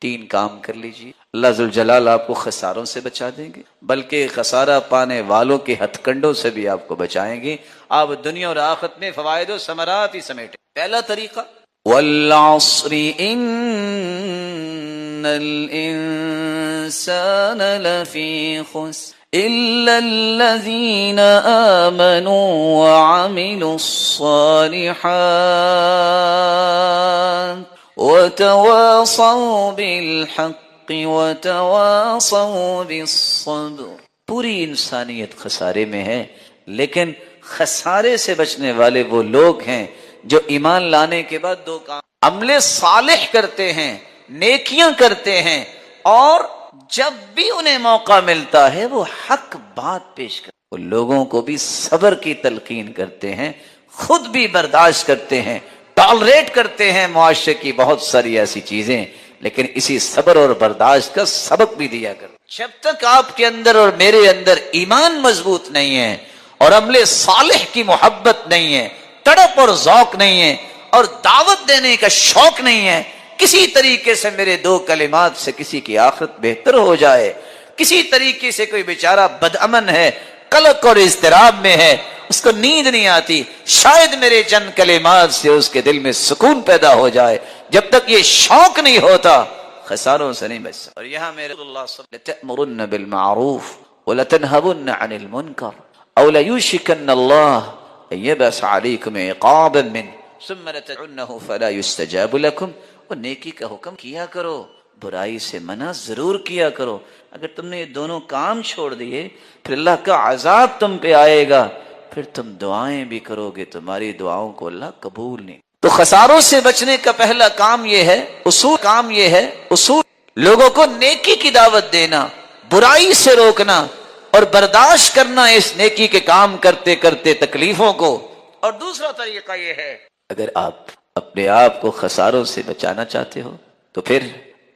تین کام کر لیجیے، اللہ ذوالجلال آپ کو خساروں سے بچا دیں گے، بلکہ خسارہ پانے والوں کے ہتھ کنڈوں سے بھی آپ کو بچائیں گے۔ آپ دنیا اور آخرت میں فوائد و ثمرات ہی سمیٹیں۔ پہلا طریقہ، والعصر ان الانسان لفی خسر الا الذین آمنوا وعملوا الصالحات وتواصوا بالحق وتواصوا بالصبر۔ پوری انسانیت خسارے میں ہے، لیکن خسارے سے بچنے والے وہ لوگ ہیں جو ایمان لانے کے بعد دو کام، عمل صالح کرتے ہیں، نیکیاں کرتے ہیں، اور جب بھی انہیں موقع ملتا ہے وہ حق بات پیش کرتے ہیں، وہ لوگوں کو بھی صبر کی تلقین کرتے ہیں، خود بھی برداشت کرتے ہیں، ٹالریٹ کرتے ہیں معاشرے کی بہت ساری ایسی چیزیں، لیکن اسی صبر اور برداشت کا سبق بھی دیا کرتے۔ جب تک آپ کے اندر اور میرے اندر ایمان مضبوط نہیں ہے اور عمل صالح کی محبت نہیں ہے، تڑپ اور ذوق نہیں ہے، اور دعوت دینے کا شوق نہیں ہے، کسی طریقے سے میرے دو کلمات سے کسی کی آخرت بہتر ہو جائے، کسی طریقے سے کوئی بیچارہ بدامن ہے، قلق اور اضطراب میں ہے، اس کو نیند نہیں آتی، شاید میرے چند کلمات سے اس کے دل میں سکون پیدا ہو جائے، جب تک یہ شوق نہیں ہوتا خساروں سے نہیں بچ سکتا۔ اور یہاں میرے اللہ صلی اللہ علیہ وسلم لَتَأْمُرُنَّ بِالْمَعْرُوفِ وَلَتَنْهَوُنَّ عَنِ الْمُنْكَرِ أَوْ لَيُوشِكَنَّ اللَّهُ أَن يَبْعَثَ عَلَيْكُمْ عِقَابًا مِّنْهُ ثُمَّ لَتَدْعُنَّهُ فَلَا يُسْتَجَابُ لَكُمْ۔ اور نیکی کا حکم کیا کرو، برائی سے منع ضرور کیا کرو۔ اگر تم نے یہ دونوں کام چھوڑ دیے پھر اللہ کا عذاب تم پہ آئے گا، پھر تم دعائیں بھی کرو گے، تمہاری دعاؤں کو اللہ قبول نہیں۔ تو خساروں سے بچنے کا پہلا کام یہ ہے، اصول لوگوں کو نیکی کی دعوت دینا، برائی سے روکنا اور برداشت کرنا اس نیکی کے کام کرتے کرتے تکلیفوں کو۔ اور دوسرا طریقہ یہ ہے، اگر آپ اپنے آپ کو خساروں سے بچانا چاہتے ہو تو پھر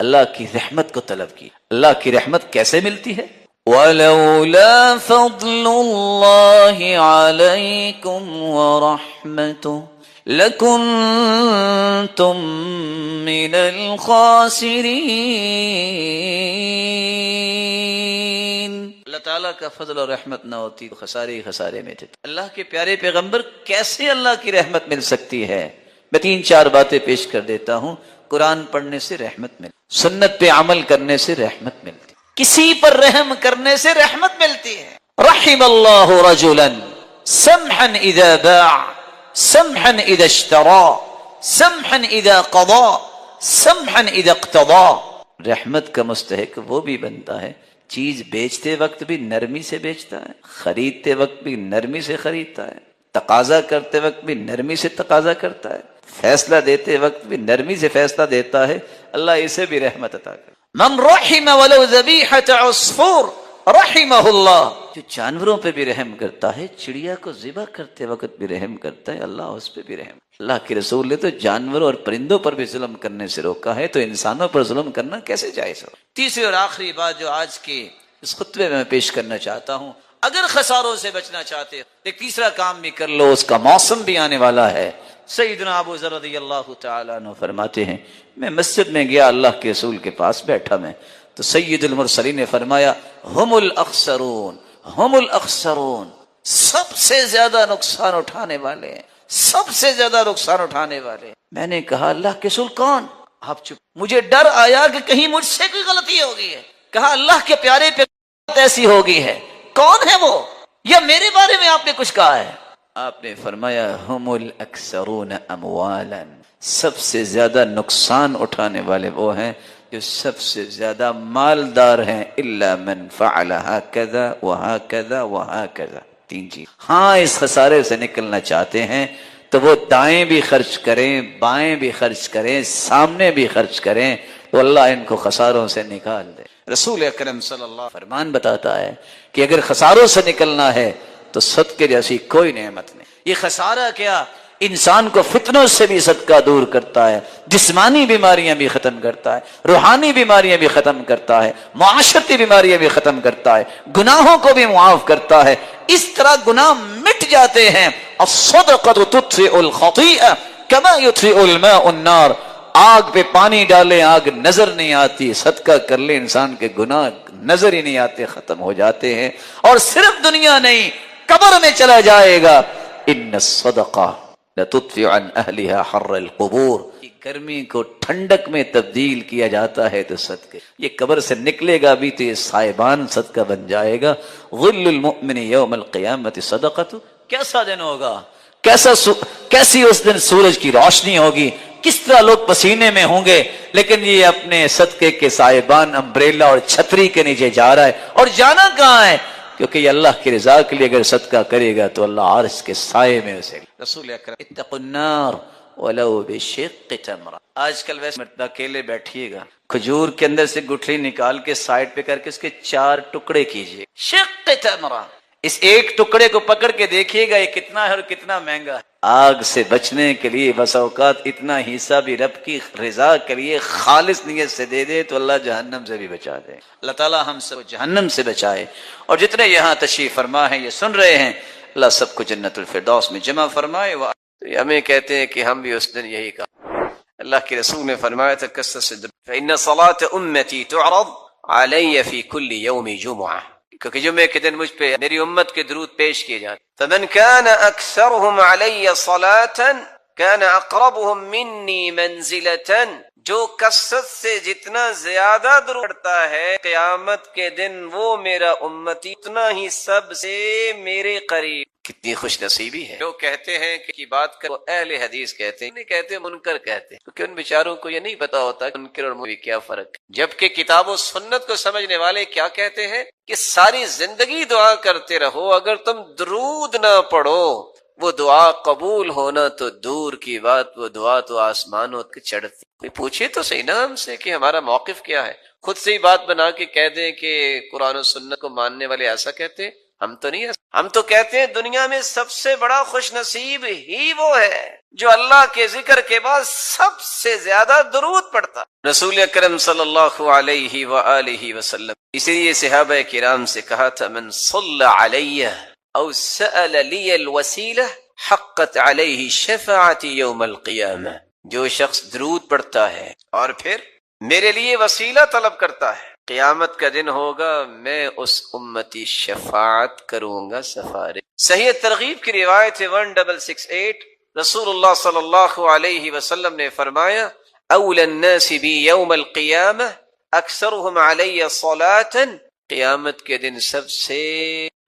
اللہ کی رحمت کو طلب کی۔ اللہ کی رحمت کیسے ملتی ہے؟ وَلَوْلَا فَضْلُ اللَّهِ عَلَيْكُمْ وَرَحْمَتُهُ لَكُنْتُمْ مِنَ الْخَاسِرِينَ۔ اللہ تعالیٰ کا فضل اور رحمت نہ ہوتی تو خسارے خسارے میں تھے۔ اللہ کے پیارے پیغمبر کیسے اللہ کی رحمت مل سکتی ہے؟ میں 3-4 باتیں پیش کر دیتا ہوں۔ قرآن پڑھنے سے رحمت ملتی، سنت پہ عمل کرنے سے رحمت ملتی، کسی پر رحم کرنے سے رحمت ملتی ہے۔ رحم اللہ رجلا سمحا اذا باع سمحا اذا اشترى سمحا اذا قضى سمحا اذا اقتضى۔ رحمت کا مستحق وہ بھی بنتا ہے چیز بیچتے وقت بھی نرمی سے بیچتا ہے، خریدتے وقت بھی نرمی سے خریدتا ہے، تقاضا کرتے وقت بھی نرمی سے تقاضا کرتا ہے، فیصلہ دیتے وقت بھی نرمی سے فیصلہ دیتا ہے۔ اللہ اسے بھی رحمت عطا کرے۔ من رحم ولو ذبیحۃ عصفور رحمہ اللہ، جو جانوروں پہ بھی رحم کرتا ہے، چڑیا کو ذبح کرتے وقت بھی رحم کرتا ہے، اللہ اس پہ بھی رحم۔ اللہ کے رسول نے تو جانوروں اور پرندوں پر بھی ظلم کرنے سے روکا ہے، تو انسانوں پر ظلم کرنا کیسے جائز ہو؟ تیسری اور آخری بات جو آج کے اس خطبے میں پیش کرنا چاہتا ہوں، اگر خساروں سے بچنا چاہتے ہو ایک تیسرا کام بھی کر لو، اس کا موسم بھی آنے والا ہے۔ سیدنا ابو ذر رضی اللہ تعالیٰ عنہ فرماتے ہیں، میں مسجد میں گیا، اللہ کے رسول کے پاس بیٹھا میں، تو سید المرسلین نے فرمایا ہم الاخسرون، ہم الاخسرون، سب سے زیادہ نقصان اٹھانے والے ہیں، سب سے زیادہ نقصان اٹھانے والے ہیں۔ میں نے کہا اللہ کے رسول کون؟ آپ چپ۔ مجھے ڈر آیا کہ کہیں مجھ سے کوئی غلطی ہوگی ہے۔ کہا اللہ کے پیارے پہ ایسی ہوگی ہے، کون ہے وہ؟ یا میرے بارے میں آپ نے کچھ کہا ہے؟ آپ نے فرمایا ہم الاکثرون اموالا، سب سے زیادہ نقصان اٹھانے والے وہ ہیں جو سب سے زیادہ مالدار ہیں، الا من فعل هكذا وهكذا وهكذا، 3 چیز۔ ہاں اس خسارے سے نکلنا چاہتے ہیں تو وہ دائیں بھی خرچ کریں، بائیں بھی خرچ کریں، سامنے بھی خرچ کریں، تو اللہ ان کو خساروں سے نکال دے۔ رسول اکرم صلی اللہ علیہ وسلم فرمان بتاتا ہے کہ اگر خساروں سے نکلنا ہے تو صدقے جیسی کوئی نعمت نہیں۔ یہ خسارہ کیا؟ انسان کو فتنوں سے بھی صدقہ دور کرتا ہے، جسمانی بیماریاں بھی ختم کرتا ہے، روحانی بیماریاں بھی ختم کرتا ہے، معاشرتی بیماریاں بھی ختم کرتا ہے، گناہوں کو بھی معاف کرتا ہے۔ اس طرح گناہ مٹ جاتے ہیں۔ الصدقۃ تطفئ الخطیئہ کما یطفئ الماء النار۔ آگ پہ پانی ڈالیں آگ نظر نہیں آتی، صدقہ کر لیں انسان کے گناہ نظر ہی نہیں آتے، ختم ہو جاتے ہیں۔ اور صرف دنیا نہیں، قبر میں چلا جائے گا، ان الصدقہ لتطفئ عن اہلھا حر القبور، گرمی کو ٹھنڈک میں تبدیل کیا جاتا ہے تو صدقے، یہ قبر سے نکلے گا بھی تو یہ سائبان صدقہ بن جائے گا۔ غل المؤمن یوم القیامت صدقۃ، کیسا دن ہوگا، کیسی اس دن سورج کی روشنی ہوگی، کس طرح لوگ پسینے میں ہوں گے، لیکن یہ اپنے صدقے کے سائبان امبریلا اور چھتری کے نیچے جا رہا ہے، اور جانا کہاں ہے؟ کیونکہ یہ اللہ کی رضا کے لیے اگر صدقہ کرے گا تو اللہ عرش کے سائے میں اسے۔ رسول اکرم اتقوا النار ولو بشق تمرہ، آج کل ویسے اکیلے بیٹھیے گا، کھجور کے اندر سے گٹھلی نکال کے سائڈ پہ کر کے اس کے 4 ٹکڑے کیجئے، شق تمرہ، اس ایک ٹکڑے کو پکڑ کے دیکھیے گا یہ کتنا ہے اور کتنا مہنگا ہے۔ آگ سے بچنے کے لیے بس اوقات اتنا حصہ بھی رب کی رضا کے لیے خالص نیت سے دے دے تو اللہ جہنم سے بھی بچا دے۔ اللہ تعالی ہم سب جہنم سے بچائے، اور جتنے یہاں تشریف فرما ہیں یہ سن رہے ہیں، اللہ سب کو جنت الفردوس میں جمع فرمائے۔ ہمیں کہتے ہیں کہ ہم بھی اس دن یہی کہا، اللہ کے رسول نے فرمایا تھا کثرت سے فإن صلاة أمتي تعرض علي في كل يوم جمعة، کیونکہ جمعے کے دن مجھ پہ میری امت کے درود پیش کیے جاتے۔ فمن كان أكثرهم علي صلاة كان أقربهم مني منزلة، جو کثرت سے جتنا زیادہ درود پڑھتا ہے قیامت کے دن وہ میرا امتی اتنا ہی سب سے میرے قریب۔ کتنی خوش نصیبی ہے۔ لوگ کہتے ہیں کہ بات کرو اہل حدیث کہتے ہیں، نہیں کہتے منکر کہتے ہیں، کیونکہ ان بیچاروں کو یہ نہیں پتا ہوتا کہ منکر اور مومن کیا فرق ہے۔ جبکہ کتاب و سنت کو سمجھنے والے کیا کہتے ہیں کہ ساری زندگی دعا کرتے رہو، اگر تم درود نہ پڑھو وہ دعا قبول ہونا تو دور کی بات، وہ دعا تو آسمانوں تک چڑھتی۔ کوئی پوچھے تو صحیح نا ہم سے کہ ہمارا موقف کیا ہے، خود سے ہی بات بنا کے کہہ دیں کہ قرآن و سنت کو ماننے والے ایسا کہتے ہیں، ہم تو نہیں، ہم تو کہتے ہیں دنیا میں سب سے بڑا خوش نصیب ہی وہ ہے جو اللہ کے ذکر کے بعد سب سے زیادہ درود پڑھتا۔ رسول اکرم صلی اللہ علیہ وآلہ وسلم اسی لیے صحابہ کرام سے کہا تھا من صلی علیہ او سأل لی الوسیلہ حقت علیہ شفاعتی یوم القیامہ، جو شخص درود پڑھتا ہے اور پھر میرے لیے وسیلہ طلب کرتا ہے، قیامت کا دن ہوگا میں اس امتی شفاعت کروں گا، سفارش۔ صحیح ترغیب کی روایت 1668 رسول اللہ صلی اللہ علیہ وسلم نے فرمایا اول الناس بی یوم القیامہ اکثرهم علی صلاۃ، قیامت کے دن سب سے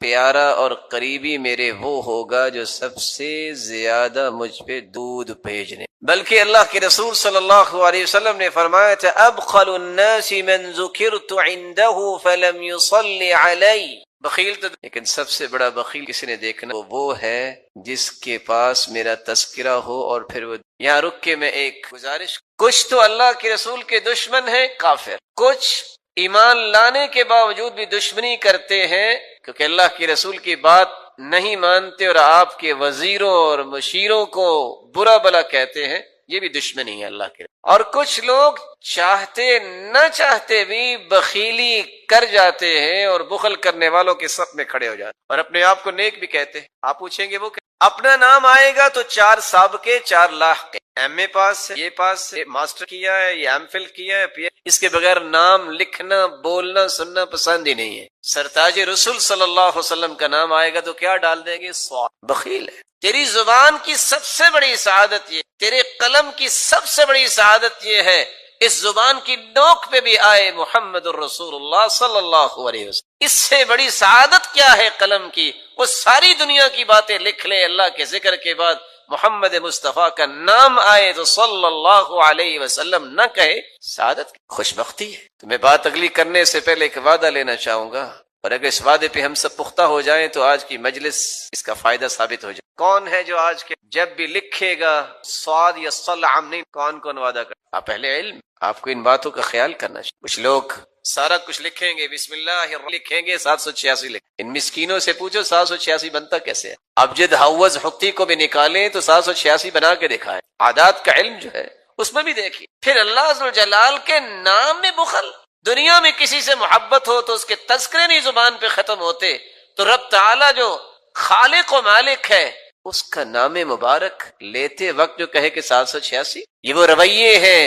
پیارا اور قریبی میرے وہ ہوگا جو سب سے زیادہ مجھ پہ دودھ بھیجنے۔ بلکہ اللہ کے رسول صلی اللہ علیہ وسلم نے فرمایا تھا ابخل الناس من ذکرت عنده فلم يصل علی، بخیل تو لیکن سب سے بڑا بخیل کسی نے دیکھنا وہ ہے جس کے پاس میرا تذکرہ ہو اور پھر وہ۔ یہاں رک کے میں ایک گزارش، کچھ تو اللہ کے رسول کے دشمن ہیں کافر، کچھ ایمان لانے کے باوجود بھی دشمنی کرتے ہیں کیونکہ اللہ کے رسول کی بات نہیں مانتے اور آپ کے وزیروں اور مشیروں کو برا بلا کہتے ہیں، یہ بھی دشمنی ہے اللہ کے۔ اور کچھ لوگ چاہتے نہ چاہتے بھی بخیلی کر جاتے ہیں اور بخل کرنے والوں کے صف میں کھڑے ہو جاتے ہیں اور اپنے آپ کو نیک بھی کہتے ہیں۔ آپ پوچھیں گے وہ کہ اپنا نام آئے گا تو 4 سابقے 4 لاحقے، ایم اے پاس ہے، یہ پاس ہے، ماسٹر کیا ہے، یہ ایم فل کیا ہے، اس کے بغیر نام لکھنا بولنا سننا پسند ہی نہیں ہے۔ سرتاج رسول صلی اللہ علیہ وسلم کا نام آئے گا تو کیا ڈال دیں گے؟ بخیل ہے۔ تیری زبان کی سب سے بڑی سعادت یہ، تیرے قلم کی سب سے بڑی سعادت یہ ہے اس زبان کی نوک پہ بھی آئے محمد الرسول اللہ صلی اللہ علیہ وسلم۔ اس سے بڑی سعادت کیا ہے قلم کی؟ وہ ساری دنیا کی باتیں لکھ لے، اللہ کے ذکر کے بعد محمد مصطفیٰ کا نام آئے تو صلی اللہ علیہ وسلم نہ کہے، سعادت کی خوش بختی ہے۔ تو میں بات اگلی کرنے سے پہلے ایک وعدہ لینا چاہوں گا، اور اگر اس وعدے پہ ہم سب پختہ ہو جائیں تو آج کی مجلس اس کا فائدہ ثابت ہو جائے۔ کون ہے جو آج کے جب بھی لکھے گا صاد یا صلعم نہیں، کون وعدہ کرے؟ آپ اہل علم، آپ کو ان باتوں کا خیال کرنا چاہیے۔ کچھ لوگ سارا کچھ لکھیں گے، بسم اللہ الرحمن لکھیں گے، 786 لکھیں۔ ان مسکینوں سے پوچھو 786 بنتا کیسے ہے؟ ابجد حوض حقی کو بھی نکالیں تو 786 بنا کے دکھائیں۔ عادات کا علم جو ہے اس میں بھی دیکھیے۔ پھر اللہ عز و جلال کے نام میں بخل، دنیا میں کسی سے محبت ہو تو اس کے تذکرے نہیں زبان پہ ختم ہوتے، تو رب تعالی جو خالق و مالک ہے اس کا نام مبارک لیتے وقت جو کہے کہ 786، یہ وہ رویے ہیں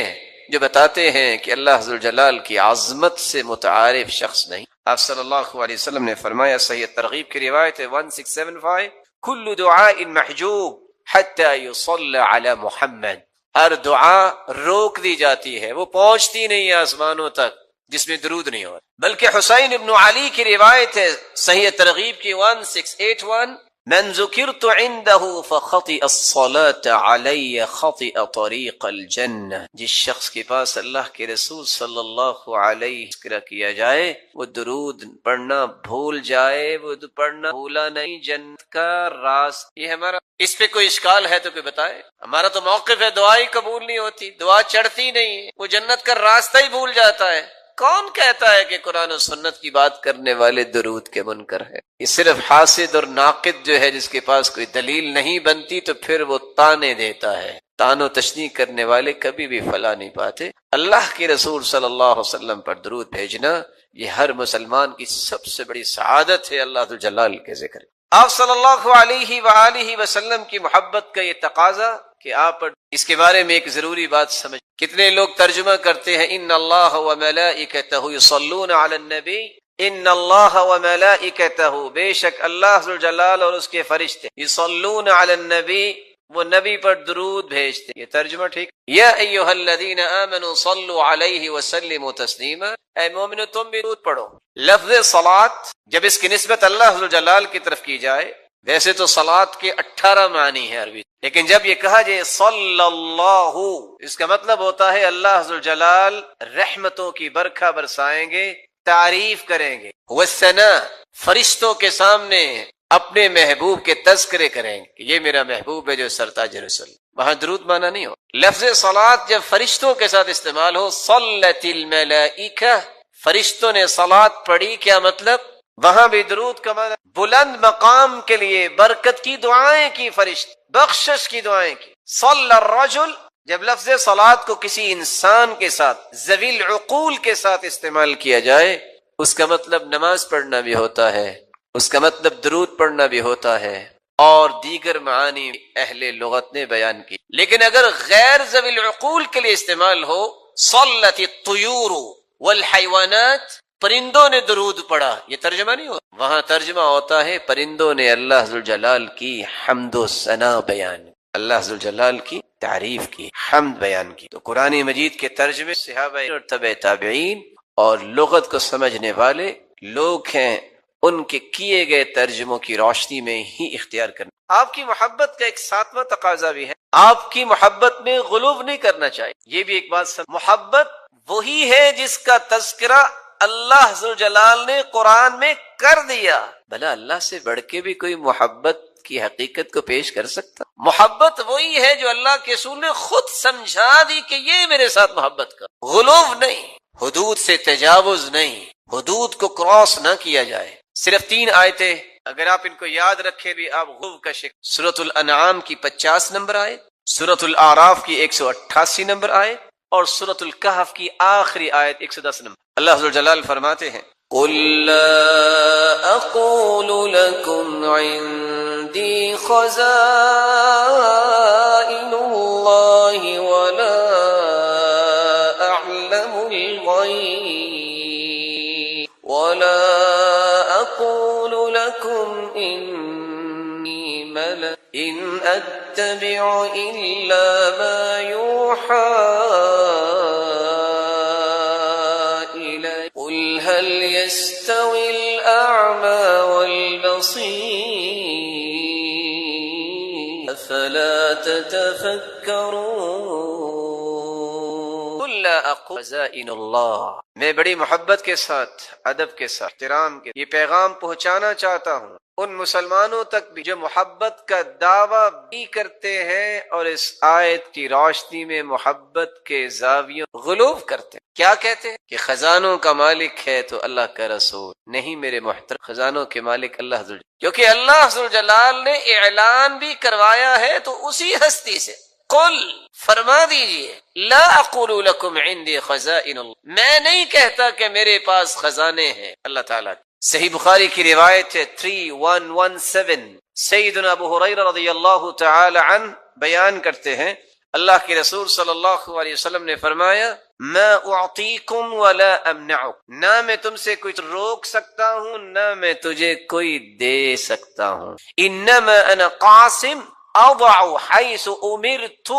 جو بتاتے ہیں کہ اللہ ذوالجلال کی عظمت سے متعارف شخص نہیں۔ آپ صلی اللہ علیہ وسلم نے فرمایا، صحیح ترغیب کی روایت ہے 1675، کل دعاء محجوب حتی یصلی علی محمد، ہر دعا روک دی جاتی ہے، وہ پہنچتی نہیں ہے آسمانوں تک جس میں درود نہیں ہو۔ بلکہ حسین ابن علی کی روایت ہے صحیح ترغیب کی 1681، من ذکرت عنده فخطئ الصلاة علی خطئ طریق الجنہ، جس شخص کے پاس اللہ کے رسول صلی اللہ علیہ وسلم کیا جائے، وہ درود پڑھنا بھول جائے، وہ پڑھنا بھولا نہیں، جنت کا راستہ۔ یہ ہمارا، اس پہ کوئی اشکال ہے تو کوئی بتائے؟ ہمارا تو موقف ہے دعا ہی قبول نہیں ہوتی، دعا چڑھتی نہیں ہے، وہ جنت کا راستہ ہی بھول جاتا ہے۔ کون کہتا ہے کہ قرآن و سنت کی بات کرنے والے درود کے منکر ہے؟ یہ صرف حاسد اور ناقد جو ہے، جس کے پاس کوئی دلیل نہیں بنتی تو پھر وہ تانے دیتا ہے۔ تان و تشنیع کرنے والے کبھی بھی فلاح نہیں پاتے۔ اللہ کے رسول صلی اللہ علیہ وسلم پر درود بھیجنا یہ ہر مسلمان کی سب سے بڑی سعادت ہے اللہ ذوالجلال کے ذکر۔ آپ صلی اللہ علیہ وآلہ وسلم کی محبت کا یہ تقاضا کہ آپ پر، اس کے بارے میں ایک ضروری بات سمجھ۔ کتنے لوگ ترجمہ کرتے ہیں ان اللہ وملائکتہ یصلون علی النبی، ان اللہ وملائکتہ، بے شک اللہ ذوالجلال اور اس کے فرشتے، یصلون علی النبی، وہ نبی پر درود بھیجتے۔ یہ ترجمہ ٹھیک؟ یا ایھا الذین آمنوا صلوا علیہ وسلموا تسلیما، اے مومنو تم بھی درود پڑھو۔ لفظ صلاۃ جب اس کی نسبت اللہ ذوالجلال کی طرف کی جائے، ویسے تو صلاۃ کے 18 معنی ہیں عربی، لیکن جب یہ کہا جائے صلی اللہ، اس کا مطلب ہوتا ہے اللہ ذوالجلال رحمتوں کی برکھا برسائیں گے، تعریف کریں گے، والثناء، فرشتوں کے سامنے اپنے محبوب کے تذکرے کریں گے کہ یہ میرا محبوب ہے جو سرتاج رسل۔ وہاں درود مانا نہیں ہو۔ لفظ صلاۃ جب فرشتوں کے ساتھ استعمال ہو، صلت الملائکہ، فرشتوں نے صلاۃ پڑھی، کیا مطلب؟ وہاں بھی درود کا معنی بلند مقام کے لیے برکت کی دعائیں کی، فرشت بخشش کی دعائیں کی۔ صلی الرجل، جب لفظ صلاۃ کو کسی انسان کے ساتھ، ذوی العقول کے ساتھ استعمال کیا جائے، اس کا مطلب نماز پڑھنا بھی ہوتا ہے، اس کا مطلب درود پڑھنا بھی ہوتا ہے، اور دیگر معانی اہل لغت نے بیان کی۔ لیکن اگر غیر ذوی العقول کے لیے استعمال ہو، صلت الطیور والحیوانات، پرندوں نے درود پڑھا، یہ ترجمہ نہیں ہوتا، وہاں ترجمہ ہوتا ہے پرندوں نے اللہ ذوالجلال کی حمد و ثنا بیان، اللہ ذوالجلال کی تعریف کی، حمد بیان کی۔ تو قرآن مجید کے ترجمے صحابہ اور تبع تابعین اور لغت کو سمجھنے والے لوگ ہیں، ان کے کیے گئے ترجموں کی روشنی میں ہی اختیار کرنا۔ آپ کی محبت کا ایک 7واں تقاضا بھی ہے، آپ کی محبت میں غلو نہیں کرنا چاہیے۔ یہ بھی ایک بات محبت وہی ہے جس کا تذکرہ اللہ ذوالجلال نے قرآن میں کر دیا۔ بھلا اللہ سے بڑھ کے بھی کوئی محبت کی حقیقت کو پیش کر سکتا؟ محبت وہی ہے جو اللہ کے رسول نے خود سمجھا دی کہ یہ میرے ساتھ محبت کا، غلو نہیں، حدود سے تجاوز نہیں، حدود کو کراس نہ کیا جائے۔ صرف 3 آیتیں اگر آپ ان کو یاد رکھے بھی آپ غلو کا شکل۔ سورۃ الانعام کی 50 نمبر آیت، سورۃ الاعراف کی 188 نمبر آیت، اور سورۃ الکہف کی آخری آیت 110 نمبر۔ اللہ ذوالجلال فرماتے ہیں قُل لَا أَقُولُ لَكُمْ عِنْدِي خَزَائِنُ اللَّهِ وَلَا أَعْلَمُ الْغَيْبَ وَلَا أَقُولُ لَكُمْ إِنِّي مَلَكٌ إِنْ أَتَّبِعُ إِلَّا مَا يُوحَىٰ قل هل يستوي الأعمى والبصير أفلا تتفكرون قل لا أقول خزائن اللہ، میں بڑی محبت کے ساتھ، ادب کے ساتھ، احترام کے یہ پیغام پہنچانا چاہتا ہوں ان مسلمانوں تک بھی جو محبت کا دعویٰ بھی کرتے ہیں اور اس آیت کی روشنی میں محبت کے زاویوں غلو کرتے ہیں۔ کیا کہتے ہیں کہ خزانوں کا مالک ہے تو اللہ کا رسول نہیں۔ میرے محترم، خزانوں کے مالک اللہ ذوالجلال، کیونکہ اللہ ذوالجلال نے اعلان بھی کروایا ہے تو اسی ہستی سے۔ قل، فرما دیجئے، لا اقول لکم عندی خزائن اللہ، میں نہیں کہتا کہ میرے پاس خزانے ہیں اللہ تعالیٰ۔ صحیح بخاری کی روایت ہے 3117، سیدنا ابو ہریرہ رضی اللہ تعالی عنہ بیان کرتے ہیں اللہ کے رسول صلی اللہ علیہ وسلم نے فرمایا ما اعطیکم ولا امنعک، نہ میں تم سے کچھ روک سکتا ہوں نہ میں تجھے کوئی دے سکتا ہوں، انما انا قاسم اضع حیث امرت،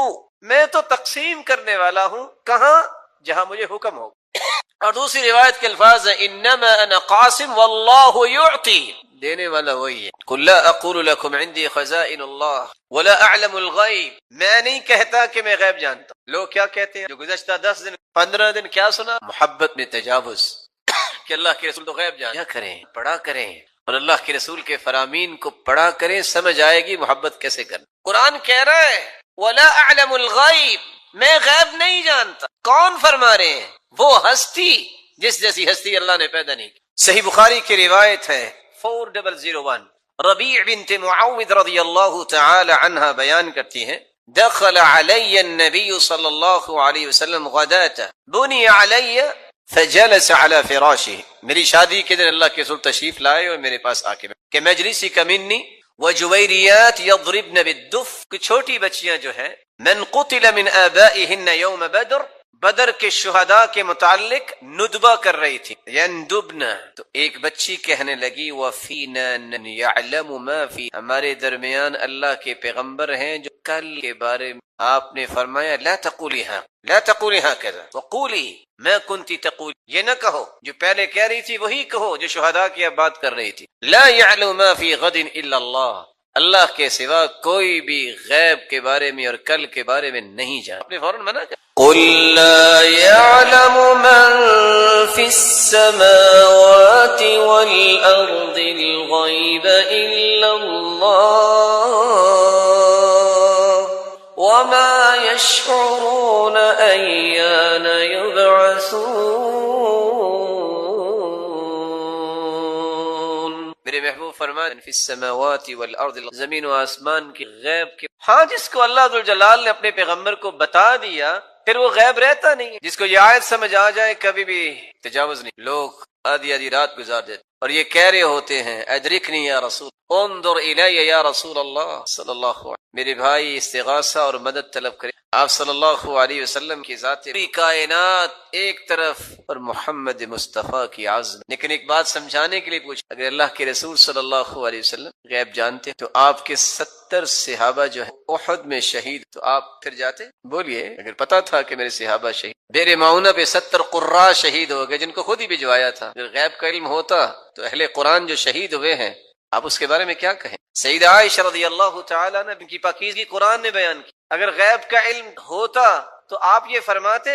میں تو تقسیم کرنے والا ہوں کہاں، جہاں مجھے حکم ہو۔ اور دوسری روایت کے الفاظ ہیں انما انا قاسم واللہ یعطی، دینے والا وہی ہے۔ قل لا اقول لكم عندي خزائن اللہ ولا اعلم الغیب، میں نہیں کہتا کہ میں غیب جانتا ہوں۔ لوگ کیا کہتے ہیں جو گزشتہ 10 دن 15 دن کیا سنا، محبت میں تجاوز کہ اللہ کے رسول تو غیب جانتے، کیا کریں، پڑھا کریں اور اللہ کے رسول کے فرامین کو پڑھا کریں، سمجھ آئے گی محبت کیسے کرنا۔ قرآن کہہ رہا ہے ولا اعلم الغیب، میں غیب نہیں جانتا۔ کون فرما رہے ہیں؟ وہ ہستی جس جیسی ہستی اللہ نے پیدا نہیں کی۔ صحیح بخاری کی روایت ہے 4001، ربیع بنت معوذ رضی اللہ تعالی عنہ بیان کرتی ہیں دخل علی النبی صلی اللہ علیہ وسلم غداة بنی علی فجلس على فراشه، میری شادی کے دن اللہ کے رسول تشریف لائے اور میرے پاس آ کے کہ مجلسی کمنی وجویریات یضربن بالدف، کہ چھوٹی بچیاں جو ہیں من قتل من آبائہن یوم بدر، بدر کے شہداء کے متعلق ندبہ کر رہی تھی، یندبنا، تو ایک بچی کہنے لگی وفینا یعلم ما فی، ہمارے درمیان اللہ کے پیغمبر ہیں جو کل کے بارے میں آپ نے فرمایا لا تقولی ہاں، لا تقولی ہاں کذا وقولی ما کنتی تقول، یہ نہ کہو جو پہلے کہہ رہی تھی وہی کہو جو شہداء کی اب بات کر رہی تھی۔ لا يعلم ما فی غد الا اللہ، اللہ کے سوا کوئی بھی غیب کے بارے میں اور کل کے بارے میں نہیں جانتا۔ آپ نے فوراً منع کر قل لا يعلم من في السماوات والأرض الغيب إلا الله وما يشعرون أيان يبعثون۔ میرے محبوب فرمائے فی السماوات والارض، زمین و آسمان کی غیب کے، ہاں جس کو اللہ ذوالجلال نے اپنے پیغمبر کو بتا دیا پھر وہ غیب رہتا نہیں ہے۔ جس کو یہ آیت سمجھ آ جائے کبھی بھی تجاوز نہیں۔ لوگ آدھی آدھی رات گزار دیتے اور یہ کہہ رہے ہوتے ہیں ادرکنی یا رسول، انظر الی یا رسول اللہ صلی اللہ علیہ وسلم، میرے بھائی استغاثہ اور مدد طلب کرے آپ صلی اللہ علیہ وسلم کی ذات، پوری کائنات ایک طرف اور محمد مصطفیٰ کی عظمت۔ لیکن ایک بات سمجھانے کے لیے پوچھ، اگر اللہ کے رسول صلی اللہ علیہ وسلم غیب جانتے تو آپ کے 70 صحابہ جو ہیں احد میں شہید، تو آپ پھر جاتے؟ بولیے، اگر پتا تھا کہ میرے صحابہ شہید، بیر معونہ پہ 70 قراء شہید ہو گئے جن کو خود ہی بھجوایا تھا، اگر غیب کا علم ہوتا تو اہل قرآن جو شہید ہوئے ہیں آپ اس کے بارے میں کیا کہیں؟ سیدہ عائشہ رضی اللہ تعالیٰ نے ان کی پاکیزگی قرآن نے بیان کی، اگر غیب کا علم ہوتا تو آپ یہ فرماتے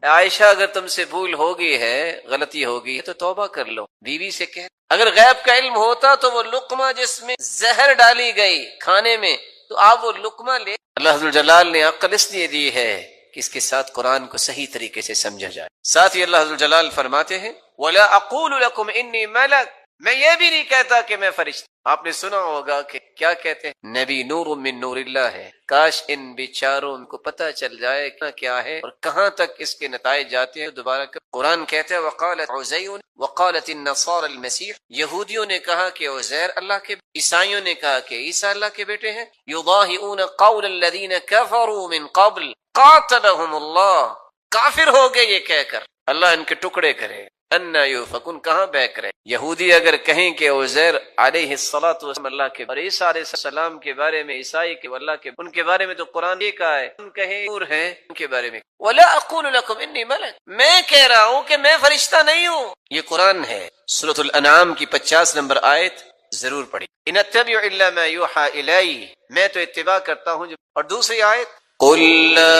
عائشہ اگر تم سے بھول ہو گئی ہے، غلطی ہو گئی ہے تو توبہ کر لو، بیوی سے کہہ۔ اگر غیب کا علم ہوتا تو وہ لقمہ جس میں زہر ڈالی گئی کھانے میں تو آپ وہ لقمہ لے۔ اللہ جلال نے عقل اس لیے دی ہے کہ اس کے ساتھ قرآن کو صحیح طریقے سے سمجھا جائے۔ ساتھ ہی اللہ جلال فرماتے ہیں وَلَا أَقُولُ لَكُمْ إِنِّي مَلَكٌ، میں یہ بھی نہیں کہتا کہ میں فرشتہ۔ آپ نے سنا ہوگا کہ کیا کہتے ہیں نبی نور من نور اللہ ہے، کاش ان بیچاروں کو پتہ چل جائے کیا ہے اور کہاں تک اس کے نتائج جاتے ہیں۔ دوبارہ قرآن کہتے ہیں وقالت عزیر وقالت النصارى المسیح، یہودیوں نے کہا کہ عزیر اللہ کے، عیسائیوں نے کہا کہ عیسیٰ اللہ کے بیٹے ہیں۔ یضاہئون قول الذین کفروا من قبل قاتلهم اللہ، کافر ہو گئے یہ کہہ کر اللہ ان کے ٹکڑے کرے۔ انا یؤفکون، کہاں بہک رہے؟ یہودی اگر کہیں کہ عزیر علیہ الصلوۃ والسلام اللہ کے اور عیسیٰ علیہ السلام کے بارے میں، عیسائی کے اللہ کے، ان کے بارے میں تو قرآن یہ کہا ہے، ان کہیں نور ہیں ان کے بارے میں۔ ولا اقول لكم انی ملک، میں کہہ رہا ہوں کہ میں فرشتہ نہیں ہوں، یہ قرآن ہے۔ سورۃ الانعام کی 50 نمبر آیت ضرور پڑھی، ان اتبع الا ما یوحى الی، میں تو اتباع کرتا ہوں۔ اور دوسری آیت قل لا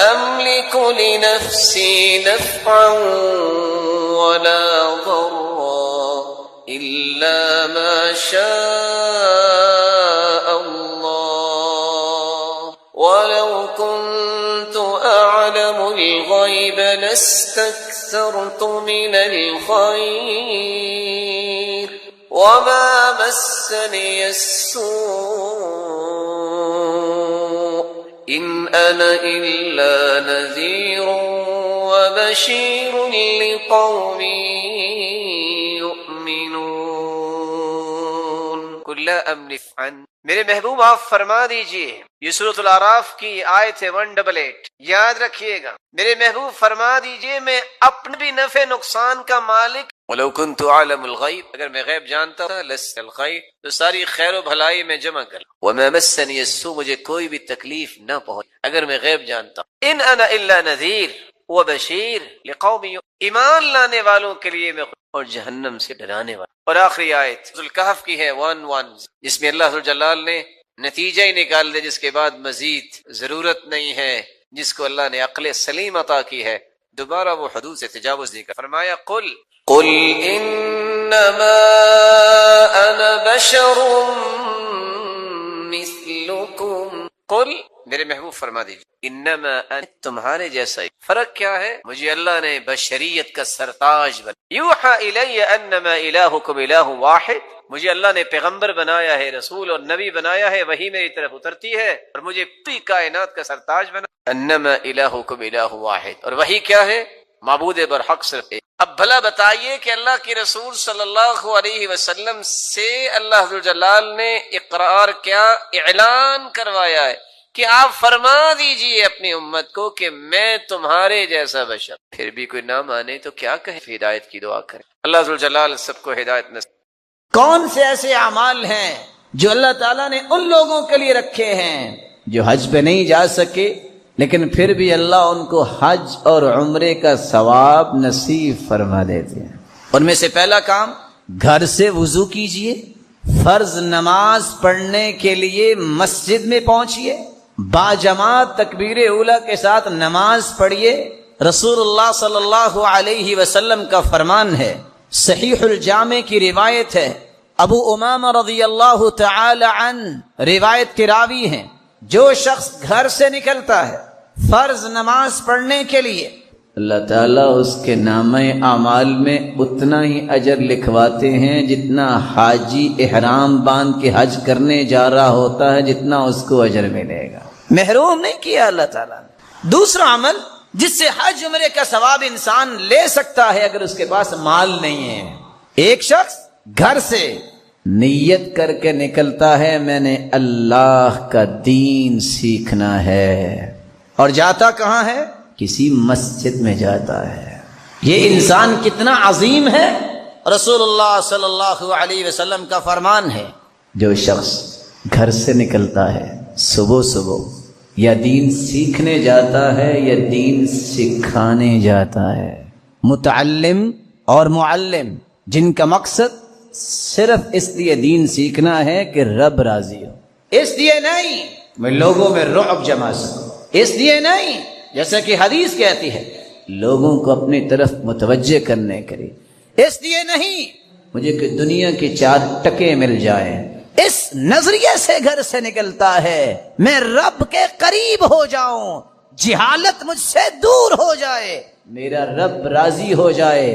املك لنفسي نفعا ولا ضرا إلا ما شاء الله ولو كنت أعلم الغيب لاستكثرت من الخير وما مسني السوء إن أنا إلا نذير وبشير لقوم يؤمنون۔ الى امن عن، میرے محبوب آپ فرما دیجئے، یہ سورۃ الاعراف کی آیت ہے 188، یاد رکھیے گا، میرے محبوب فرما دیجئے میں اپنے بھی نفع نقصان کا مالک، وَلَوْ كُنْتُ أَعْلَمُ الْغَيْبَ، اگر میں غیب جانتا تھا لَسْتَ الْخَيْرَ، تو ساری خیر و بھلائی میں جمع کر، وَمَا مَسَّنِيَ السُّوءُ، مجھے کوئی بھی تکلیف نہ پہنچ، اگر میں غیب جانتا ہوں، إِنْ أَنَا إِلَّا نَذِيرٌ وَبَشِيرٌ لِقَوْمٍ يُؤْمِنُونَ، ایمان لانے والوں کے لیے میں اور جہنم سے ڈرانے والا۔ اور آخری آیت سورۃ الکہف کی ہے 1:1، جس میں اللہ جلال نے نتیجہ ہی نکال دے، جس کے بعد مزید ضرورت نہیں ہے، جس کو اللہ نے عقل سلیم عطا کی ہے، دوبارہ وہ حدود سے تجاوز نہیں کر، فرمایا قل انما انا بشر مثلکم، قل میرے محبوب فرما دیجیے انما انا تمہارے جیسا ہی، فرق کیا ہے؟ مجھے اللہ نے بشریت کا سرتاج بنا، یوحا الی انما الہکم الہ واحد، مجھے اللہ نے پیغمبر بنایا ہے، رسول اور نبی بنایا ہے، وہی میری طرف اترتی ہے اور مجھے پوری کائنات کا سرتاج بنا، انما الہکم الہ واحد، اور وہی کیا ہے؟ معبود برحق صرف ایک۔ اب بھلا بتائیے کہ اللہ کے رسول صلی اللہ علیہ وسلم سے اللہ جلال نے اقرار کیا، اعلان کروایا ہے کہ آپ فرما دیجئے اپنی امت کو کہ میں تمہارے جیسا بشر، پھر بھی کوئی نہ مانے تو کیا کہے؟ ہدایت کی دعا کرے، اللہ جلال سب کو ہدایت نصیب۔ کون سے ایسے اعمال ہیں جو اللہ تعالیٰ نے ان لوگوں کے لیے رکھے ہیں جو حج پہ نہیں جا سکے، لیکن پھر بھی اللہ ان کو حج اور عمرے کا ثواب نصیب فرما دیتے ہیں؟ ان میں سے پہلا کام، گھر سے وضو کیجئے، فرض نماز پڑھنے کے لیے مسجد میں پہنچیے، باجماعت تکبیر اولیٰ کے ساتھ نماز پڑھیے۔ رسول اللہ صلی اللہ علیہ وسلم کا فرمان ہے، صحیح الجامع کی روایت ہے، ابو امامہ رضی اللہ تعالی عنہ روایت کے راوی ہیں، جو شخص گھر سے نکلتا ہے فرض نماز پڑھنے کے لیے، اللہ تعالیٰ اس کے نامہ اعمال میں اتنا ہی اجر لکھواتے ہیں جتنا حاجی احرام باندھ کے حج کرنے جا رہا ہوتا ہے، جتنا اس کو اجر ملے گا۔ محروم نہیں کیا اللہ تعالیٰ نے۔ دوسرا عمل جس سے حج عمرے کا ثواب انسان لے سکتا ہے اگر اس کے پاس مال نہیں ہے، ایک شخص گھر سے نیت کر کے نکلتا ہے میں نے اللہ کا دین سیکھنا ہے، اور جاتا کہاں ہے؟ کسی مسجد میں جاتا ہے۔ یہ انسان کتنا عظیم ہے! رسول اللہ صلی اللہ علیہ وسلم کا فرمان ہے، جو شخص گھر سے نکلتا ہے صبح صبح، یا دین سیکھنے جاتا ہے یا دین سکھانے جاتا ہے۔ متعلم اور معلم جن کا مقصد صرف اس لیے دین سیکھنا ہے کہ رب راضی ہو، اس لیے نہیں میں لوگوں میں رعب جما سکوں، اس لیے نہیں جیسا کہ حدیث کہتی ہے لوگوں کو اپنی طرف متوجہ کرنے کے لیے، اس لیے نہیں مجھے کہ دنیا کے 4 ٹکے مل جائیں، اس نظریے سے گھر سے نکلتا ہے میں رب کے قریب ہو جاؤں، جہالت مجھ سے دور ہو جائے، میرا رب راضی ہو جائے۔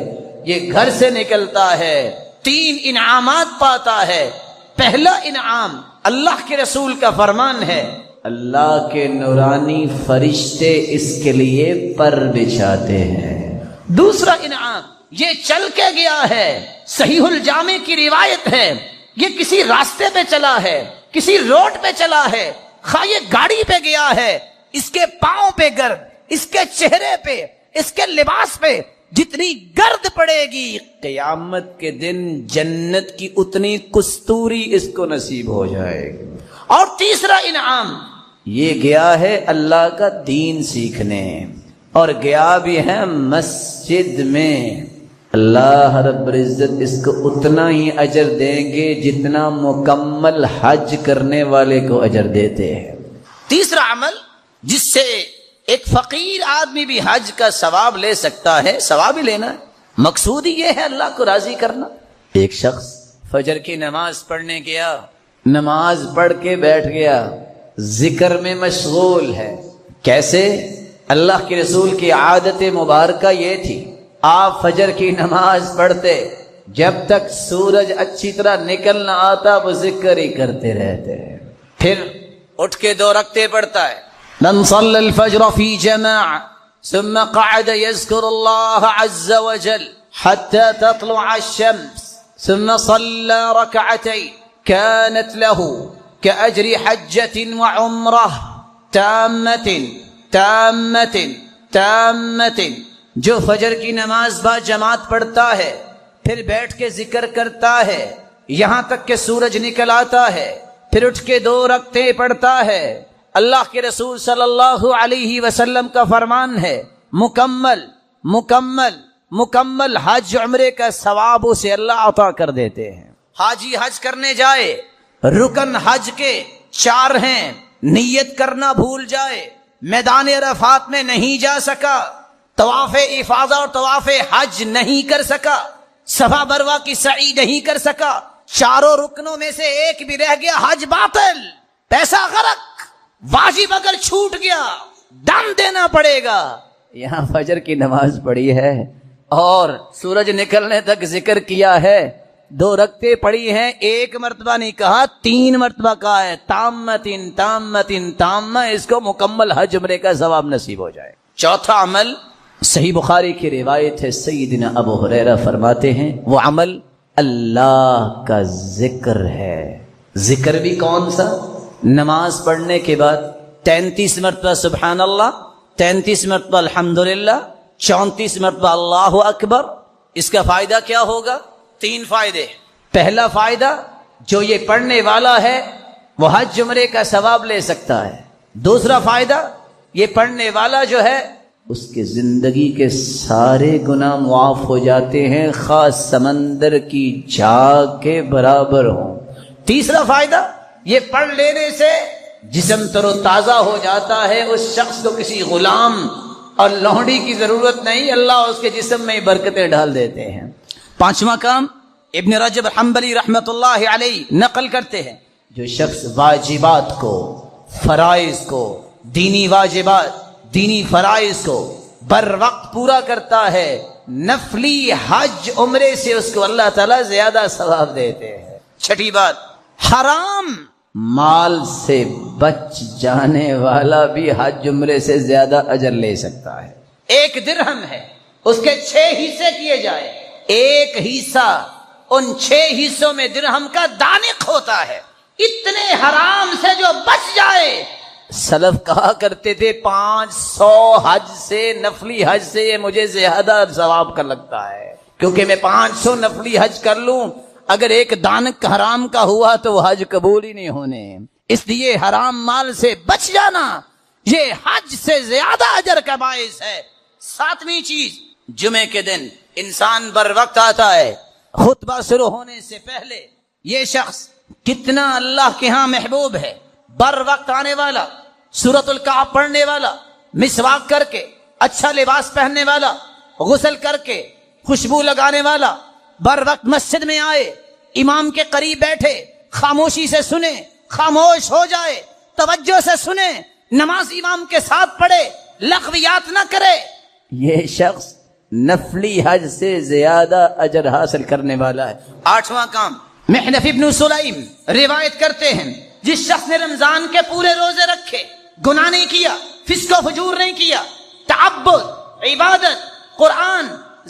یہ گھر سے نکلتا ہے 3 انعامات پاتا ہے۔ پہلا انعام، اللہ کے رسول کا فرمان ہے، اللہ کے نورانی فرشتے اس کے لیے پر بچھاتے ہیں۔ دوسرا انعام، یہ چل کے گیا ہے، صحیح الجامع کی روایت ہے، یہ کسی راستے پہ چلا ہے، کسی روڈ پہ چلا ہے، خواہ یہ گاڑی پہ گیا ہے، اس کے پاؤں پہ گرد، اس کے چہرے پہ، اس کے لباس پہ جتنی گرد پڑے گی، قیامت کے دن جنت کی اتنی کستوری اس کو نصیب ہو جائے گی۔ اور تیسرا انعام، یہ گیا ہے اللہ کا دین سیکھنے، اور گیا بھی ہے مسجد میں، اللہ رب العزت اس کو اتنا ہی اجر دیں گے جتنا مکمل حج کرنے والے کو اجر دیتے ہیں۔ تیسرا عمل جس سے ایک فقیر آدمی بھی حج کا ثواب لے سکتا ہے، ثواب ہی لینا ہے، مقصود ہی یہ ہے اللہ کو راضی کرنا۔ ایک شخص فجر کی نماز پڑھنے گیا، نماز پڑھ کے بیٹھ گیا، ذکر میں مشغول ہے۔ کیسے؟ اللہ کے رسول کی عادت مبارکہ یہ تھی، آپ فجر کی نماز پڑھتے، جب تک سورج اچھی طرح نکل نہ آتا وہ ذکر ہی کرتے رہتے، پھر اٹھ کے 2 رکعتیں پڑھتا ہے۔ من صلى الفجر في جماعة ثم قعد يذكر الله عز وجل حتى تطلع الشمس ثم صلى ركعتين كانت له كأجر حجة وعمرة تامة تامة تامة. جو فجر کی نماز با جماعت پڑھتا ہے پھر بیٹھ کے ذکر کرتا ہے یہاں تک کہ سورج نکل آتا ہے، پھر اٹھ کے 2 رکعتیں پڑھتا ہے، اللہ کے رسول صلی اللہ علیہ وسلم کا فرمان ہے مکمل مکمل مکمل حج عمرے کا ثواب اسے اللہ عطا کر دیتے ہیں. حاجی حج کرنے جائے، رکن حج کے 4 ہیں، نیت کرنا بھول جائے، میدان عرفات میں نہیں جا سکا، طواف افاضہ اور طواف حج نہیں کر سکا، صفا مروہ کی سعی نہیں کر سکا، 4 رکنوں میں سے ایک بھی رہ گیا، حج باطل، پیسہ غرق، واجب اگر چھوٹ گیا دم دینا پڑے گا. یہاں فجر کی نماز پڑھی ہے اور سورج نکلنے تک ذکر کیا ہے، 2 رکعتیں پڑھی ہیں، 1 مرتبہ نہیں کہا، 3 مرتبہ کہا ہے تامتن تامتن تامہ. اس کو مکمل حج عمرے کا ثواب نصیب ہو جائے. چوتھا عمل صحیح بخاری کی روایت ہے، سیدنا ابو ہریرہ فرماتے ہیں وہ عمل اللہ کا ذکر ہے. ذکر بھی کون سا؟ نماز پڑھنے کے بعد 33 مرتبہ سبحان اللہ، 33 مرتبہ الحمدللہ، 34 مرتبہ اللہ اکبر. اس کا فائدہ کیا ہوگا؟ 3 فائدے. پہلا فائدہ، جو یہ پڑھنے والا ہے وہ حج عمرے کا ثواب لے سکتا ہے. دوسرا فائدہ، یہ پڑھنے والا جو ہے اس کے زندگی کے سارے گناہ معاف ہو جاتے ہیں، خاص سمندر کی جھاگ کے برابر ہوں. تیسرا فائدہ، یہ پڑھ لینے سے جسم تر و تازہ ہو جاتا ہے، اس شخص کو کسی غلام اور لونڈی کی ضرورت نہیں، اللہ اس کے جسم میں برکتیں ڈال دیتے ہیں. 5واں کام ابن رجب حنبلی رحمت اللہ علیہ نقل کرتے ہیں، جو شخص واجبات کو، فرائض کو، دینی واجبات، دینی فرائض کو بر وقت پورا کرتا ہے، نفلی حج عمرے سے اس کو اللہ تعالیٰ زیادہ ثواب دیتے ہیں. چھٹی بات، حرام مال سے بچ جانے والا بھی حج عمرے سے زیادہ اجر لے سکتا ہے. 1 درہم ہے، اس کے 6 حصے کیے جائے، 1 حصہ ان 6 حصوں میں درہم کا دانق ہوتا ہے. اتنے حرام سے جو بچ جائے، سلف کہا کرتے تھے 500 حج سے، نفلی حج سے یہ مجھے زیادہ ثواب کا لگتا ہے، کیونکہ میں 500 نفلی حج کر لوں، اگر 1 دانق حرام کا ہوا تو وہ حج قبول ہی نہیں ہونے. اس لیے حرام مال سے بچ جانا یہ حج سے زیادہ اجر کا باعث ہے. 7ویں چیز، جمعے کے دن انسان بر وقت آتا ہے، خطبہ شروع ہونے سے پہلے یہ شخص کتنا اللہ کے ہاں محبوب ہے، بر وقت آنے والا، سورۃ الکعب پڑھنے والا، مسواک کر کے اچھا لباس پہننے والا، غسل کر کے خوشبو لگانے والا، بر وقت مسجد میں آئے، امام کے قریب بیٹھے، خاموشی سے سنے، خاموش ہو جائے، توجہ سے سنے، نماز امام کے ساتھ پڑھے، لغویات نہ کرے. یہ شخص نفلی حج سے زیادہ اجر حاصل کرنے والا ہے. 8واں کام، محنف ابن سلیم روایت کرتے ہیں، جس شخص نے رمضان کے پورے روزے رکھے، گناہ نہیں کیا، فسق و فجور نہیں کیا، تعبد، عبادت، قرآن،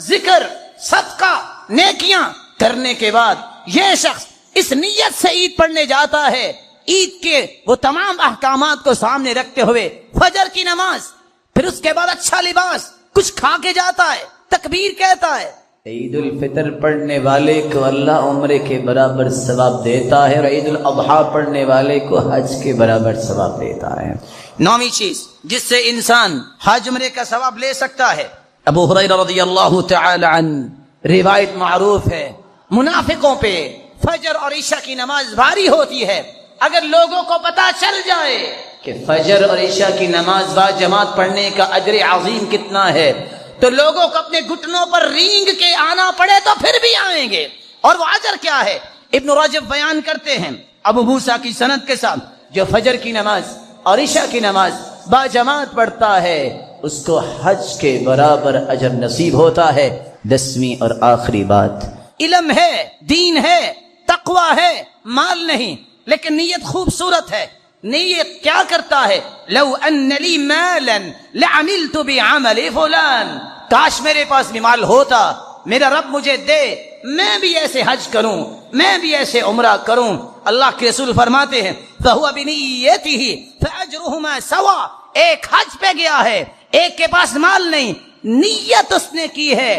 ذکر، صدقہ، نیکیاں کرنے کے بعد یہ شخص اس نیت سے عید پڑھنے جاتا ہے، عید کے وہ تمام احکامات کو سامنے رکھتے ہوئے فجر کی نماز، پھر اس کے بعد اچھا لباس، کچھ کھا کے جاتا ہے، تکبیر کہتا ہے. عید الفطر پڑھنے والے کو اللہ عمرے کے برابر ثواب دیتا ہے، اور عید الاضحیٰ پڑھنے والے کو حج کے برابر ثواب دیتا ہے. 9ویں چیز جس سے انسان حج عمرے کا ثواب لے سکتا ہے، ابو ہریرہ رضی اللہ تعالی عنہ روایت معروف ہے، منافقوں پہ فجر اور عشاء کی نماز بھاری ہوتی ہے. اگر لوگوں کو پتا چل جائے کہ فجر اور عشاء کی نماز با جماعت پڑھنے کا اجر عظیم کتنا ہے، تو لوگوں کو اپنے گھٹنوں پر رینگ کے آنا پڑے تو پھر بھی آئیں گے. اور وہ اجر کیا ہے؟ ابن رجب بیان کرتے ہیں ابو موسیٰ کی سند کے ساتھ، جو فجر کی نماز اور عشاء کی نماز با جماعت پڑھتا ہے اس کو حج کے برابر اجر نصیب ہوتا ہے. 10ویں اور آخری بات، علم ہے، دین ہے، تقوی ہے، مال نہیں، لیکن نیت خوبصورت ہے. نیت کیا کرتا ہے؟ لو ان لی مالا لعملت بعمل فلان، کاش میرے پاس بھی مال ہوتا میرا رب مجھے دے، میں بھی ایسے حج کروں، میں بھی ایسے عمرہ کروں۔ اللہ کے رسول فرماتے ہیں فَهُوَ بِنِيَّتِهِ فَأَجْرُهُمَا سَوَاءٌ، ایک حج پہ گیا ہے، ایک کے پاس مال نہیں، نیت اس نے کی ہے،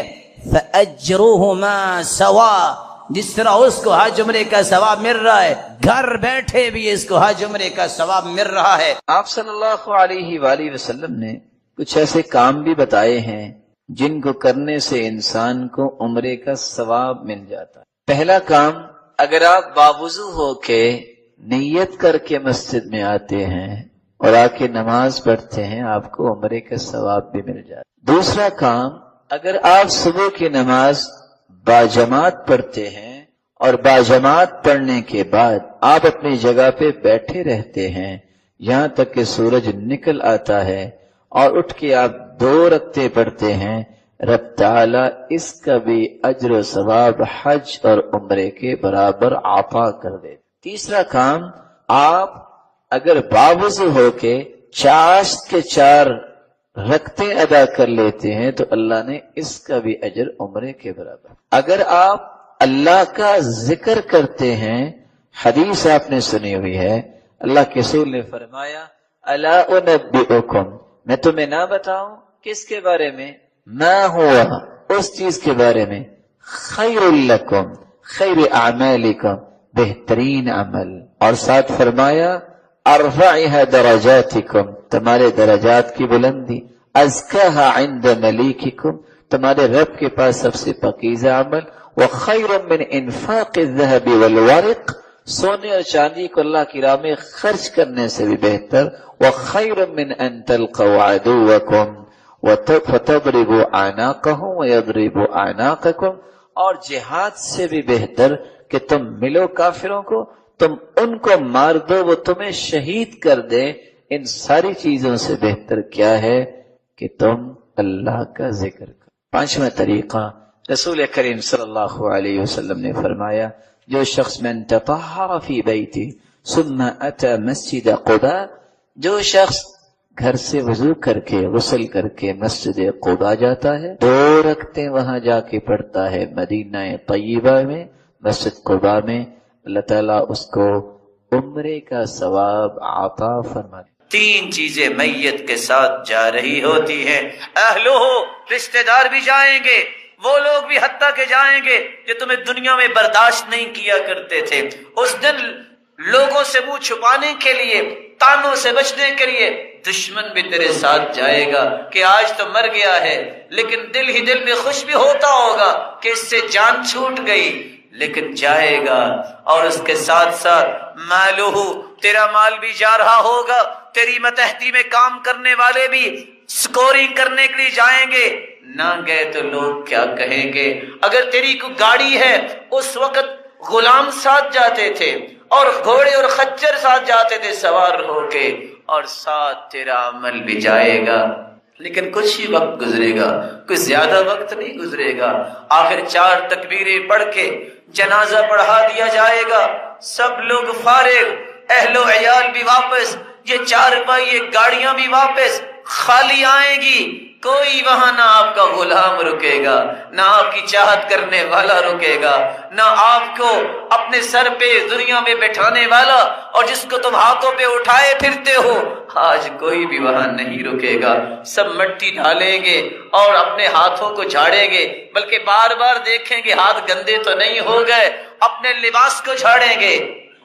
فَأَجْرُهُمَا سَوَاءٌ، جس طرح اس کو حج عمرے کا ثواب مل رہا ہے، گھر بیٹھے بھی اس کو حج عمرے کا ثواب مل رہا ہے۔ آپ صلی اللہ علیہ وآلہ وسلم نے کچھ ایسے کام بھی بتائے ہیں جن کو کرنے سے انسان کو عمرے کا ثواب مل جاتا ہے۔ پہلا کام، اگر آپ باوضو ہو کے نیت کر کے مسجد میں آتے ہیں اور آ کے نماز پڑھتے ہیں، آپ کو عمرے کا ثواب بھی مل جاتا ہے۔ دوسرا کام، اگر آپ صبح کی نماز باجماعت پڑھتے ہیں اور باجماعت پڑھنے کے بعد آپ اپنی جگہ پہ بیٹھے رہتے ہیں یہاں تک کہ سورج نکل آتا ہے اور اٹھ کے آپ 2 رکعتیں پڑھتے ہیں، رب تعالی اس کا بھی اجر و ثواب حج اور عمرے کے برابر عطا کر دے۔ تیسرا کام، آپ اگر باوضو ہو کے چاشت کے 4 رکعتیں ادا کر لیتے ہیں تو اللہ نے اس کا بھی اجر عمرے کے برابر۔ اگر آپ اللہ کا ذکر کرتے ہیں، حدیث آپ نے سنی ہوئی ہے، اللہ کے رسول نے فرمایا الا انبئکم، میں تمہیں نہ بتاؤں کس کے بارے میں، ما ہوا، اس چیز کے بارے میں، خیر لکم، خیر اعمالکم، بہترین عمل، اور ساتھ فرمایا ارفعها درجاتکم، تمہارے درجات کی بلندی، ازکاها عند ملیککم، تمہارے رب کے پاس سب سے پاکیزہ عمل، وخیر من انفاق الذهب والورق، سونے اور چاندی کو اللہ کی راہ میں خرچ کرنے سے بھی بہتر، وخیر من ان تلقوا عدوکم فتضربوا اعناقهم ويضربوا اعناقكم، اور جہاد سے بھی بہتر کہ تم ملو کافروں کو، تم ان کو مار دو، وہ تمہیں شہید کر دے۔ ان ساری چیزوں سے بہتر کیا ہے کہ تم اللہ کا ذکر کرو۔ 5واں طریقہ، رسول کریم صلی اللہ علیہ وسلم نے فرمایا جو شخص من تطہر فی بیتی ثم اتی مسجد قباء، جو شخص گھر سے وضو کر کے غسل کر کے مسجد قباء جاتا ہے، 2 رکعتیں وہاں جا کے پڑھتا ہے مدینہ طیبہ میں، مسجد قباء میں، اللہ تعالیٰ اس کو عمرے کا ثواب عطا فرماتے۔ 3 چیزیں میت کے ساتھ جا رہی ہوتی ہیں، اہلو ہو، رشتہ دار بھی جائیں گے، وہ لوگ بھی حتیٰ کہ جائیں گے جو تمہیں دنیا میں برداشت نہیں کیا کرتے تھے۔ اس دن لوگوں سے منہ چھپانے کے لیے، تانوں سے بچنے کے لیے دشمن بھی تیرے ساتھ جائے گا کہ آج تو مر گیا ہے، لیکن دل ہی دل میں خوش بھی ہوتا ہوگا کہ اس سے جان چھوٹ گئی، لیکن جائے گا۔ اور اس کے ساتھ ساتھ مالہ، تیرا مال بھی جا رہا ہوگا، تیری متحدی میں کام کرنے والے بھی سکورنگ کرنے کے لیے جائیں گے، نہ گئے تو لوگ کیا کہیں گے۔ اگر تیری کوئی گاڑی ہے، اس وقت غلام ساتھ جاتے تھے اور گھوڑے اور خچر ساتھ جاتے تھے سوار ہو کے، اور ساتھ تیرا عمل بھی جائے گا، لیکن کچھ ہی وقت گزرے گا، کچھ زیادہ وقت نہیں گزرے گا، آخر 4 تکبیریں پڑھ کے جنازہ پڑھا دیا جائے گا، سب لوگ فارغ، اہل و عیال بھی واپس، یہ 4 پہیے گاڑیاں بھی واپس، خالی آئیں گی، کوئی وہاں نہ آپ کا غلام رکے گا، نہ آپ کی چاہت کرنے والا رکے گا، نہ آپ کو اپنے سر پہ دنیا میں بٹھانے والا اور جس کو تم ہاتھوں پہ اٹھائے پھرتے ہو، آج کوئی بھی وہاں نہیں رکے گا۔ سب مٹی ڈالیں گے اور اپنے ہاتھوں کو جھاڑیں گے، بلکہ بار بار دیکھیں گے ہاتھ گندے تو نہیں ہو گئے، اپنے لباس کو جھاڑیں گے،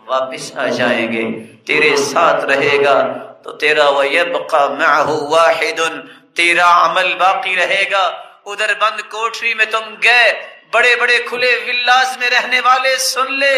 واپس آ جائیں گے، تیرے ساتھ رہے گا تو تیرا وَيَبْقَى مَعَهُ وَاحِدٌ، تیرا عمل باقی رہے گا۔ ادھر بند کوٹری میں تم گئے، بڑے بڑے کھلے ولاز میں رہنے والے سن لے،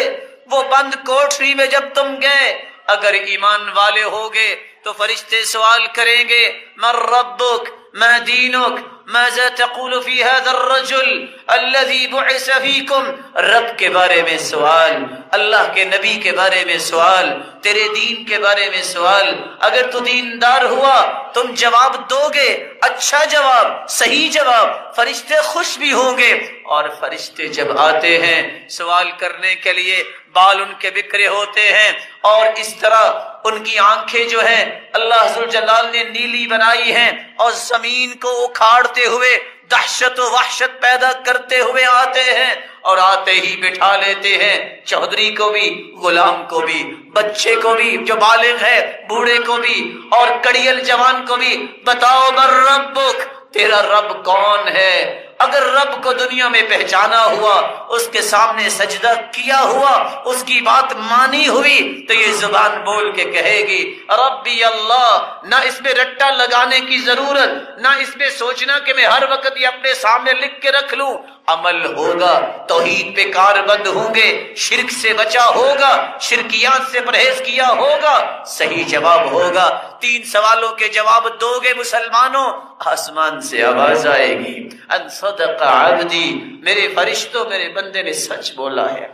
وہ بند کوٹری میں جب تم گئے، اگر ایمان والے ہوگے تو فرشتے سوال کریں گے من ربک، ما دینک، ماذا تقول فی هذا الرجل الذي بعث فیکم، رب کے بارے میں سوال، اللہ کے نبی کے بارے میں سوال، تیرے دین کے بارے میں سوال۔ اگر تو دیندار ہوا تم جواب دو گے، اچھا جواب، صحیح جواب، فرشتے خوش بھی ہوں گے۔ اور فرشتے جب آتے ہیں سوال کرنے کے لیے، بال ان کے بکھرے ہوتے ہیں، اور اس طرح ان کی آنکھیں جو ہیں اللہ ذوالجلال نے نیلی بنائی ہیں، اور زمین کو اکھاڑتے ہوئے دہشت و وحشت پیدا کرتے ہوئے آتے ہیں اور آتے ہی بٹھا لیتے ہیں چودھری کو بھی، غلام کو بھی، بچے کو بھی جو بالغ ہے، بوڑھے کو بھی اور کڑیل جوان کو بھی. بتاؤ من ربک، تیرا رب کون ہے؟ اگر رب کو دنیا میں پہچانا ہوا، اس کے سامنے سجدہ کیا ہوا، اس کی بات مانی ہوئی، تو یہ زبان بول کے کہے گی ربی اللہ. نہ اس میں رٹا لگانے کی ضرورت، نہ اس میں سوچنا کہ میں ہر وقت یہ اپنے سامنے لکھ کے رکھ لوں. عمل ہوگا، توحید پہ کاربند ہوں گے، شرک سے بچا ہوگا، شرکیات سے پرہیز کیا ہوگا، صحیح جواب ہوگا. 3 سوالوں کے جواب دو گے مسلمانوں، آسمان سے آواز آئے گی ان صدق عبدی، میرے فرشتوں میرے بندے نے سچ بولا ہے،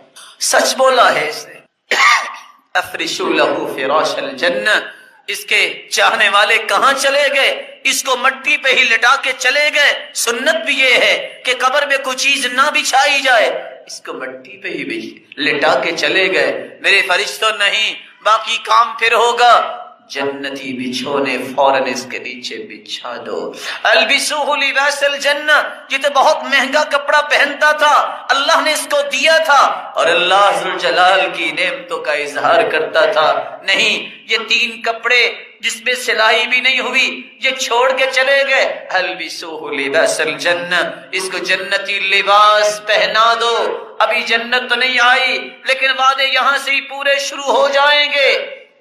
سچ بولا ہے اس نے. افرشوا لہ فراش الجنہ، اس کے چاہنے والے کہاں چلے گئے؟ اس کو مٹی پہ ہی لٹا کے چلے گئے. سنت بھی یہ ہے کہ قبر میں کوئی چیز نہ بچھائی جائے، اس کو مٹی پہ ہی لٹا کے چلے گئے. میرے فرشتوں نہیں، باقی کام پھر ہوگا. جنتی بچھونے فوراً اس کے نیچے بچھا دو. البسوہ لباس الجنہ، یہ تو بہت مہنگا کپڑا پہنتا تھا، اللہ نے اس کو دیا تھا اور اللہ ذوالجلال کی نعمتوں کا اظہار کرتا تھا. نہیں، یہ 3 کپڑے جس میں سلائی بھی نہیں ہوئی یہ چھوڑ کے چلے گئے. البسوہ لباس الجنہ، اس کو جنتی لباس پہنا دو. ابھی جنت تو نہیں آئی لیکن وعدے یہاں سے ہی پورے شروع ہو جائیں گے،